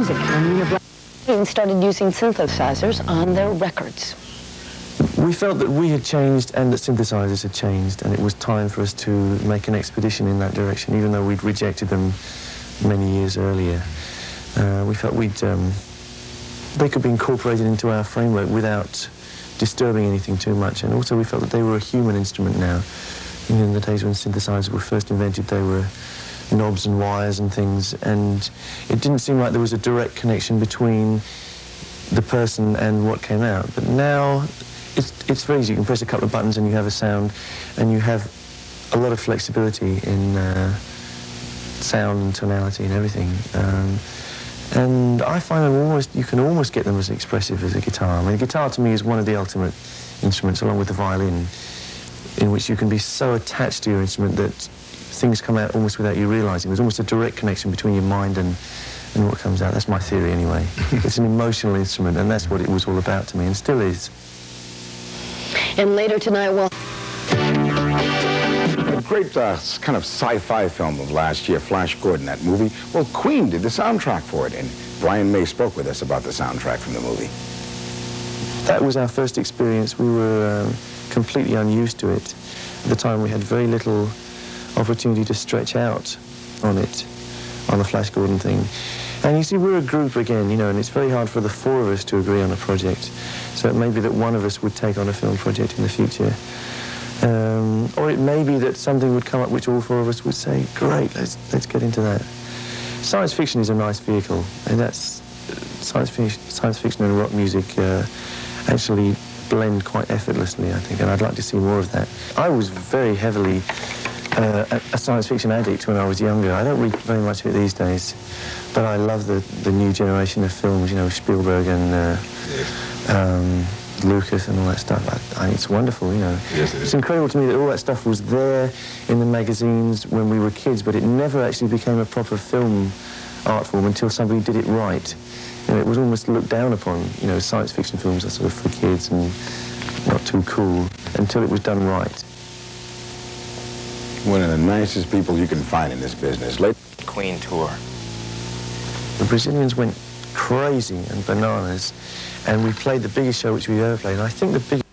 music, and the Black started using synthesizers on their records. We felt that we had changed and that synthesizers had changed, and it was time for us to make an expedition in that direction, even though we'd rejected them many years earlier. We felt they could be incorporated into our framework without disturbing anything too much, and also we felt that they were a human instrument now. In the days when synthesizers were first invented, they were knobs and wires and things, and it didn't seem like there was a direct connection between the person and what came out. But now it's very easy. You can press a couple of buttons and you have a sound, and you have a lot of flexibility in sound and tonality and everything. And I find them you can almost get them as expressive as a guitar. I mean, a guitar to me is one of the ultimate instruments, along with the violin, in which you can be so attached to your instrument that things come out almost without you realizing. There's almost a direct connection between your mind and what comes out. That's my theory anyway. It's an emotional instrument, and that's what it was all about to me, and still is. And later tonight, well... A great kind of sci-fi film of last year, Flash Gordon, that movie. Well, Queen did the soundtrack for it, and Brian May spoke with us about the soundtrack from the movie. That was our first experience. We were completely unused to it. At the time, we had very little opportunity to stretch out on it, on the Flash Gordon thing. And you see, we're a group again, you know, and it's very hard for the four of us to agree on a project. So it may be that one of us would take on a film project in the future. Or it may be that something would come up which all four of us would say, great, let's get into that. Science fiction is a nice vehicle, and that's science fiction and rock music actually blend quite effortlessly, I think, and I'd like to see more of that. I was very heavily a science fiction addict when I was younger. I don't read very much of it these days, but I love the new generation of films, you know, Spielberg and Lucas and all that stuff. I think it's wonderful, you know. Yes, it is. It's incredible to me that all that stuff was there in the magazines when we were kids, but it never actually became a proper film art form until somebody did it right. You know, it was almost looked down upon, you know, science fiction films are sort of for kids and not too cool, until it was done right. One of the nicest people you can find in this business. Queen tour. The Brazilians went crazy and bananas, and we played the biggest show which we've ever played. And I think the biggest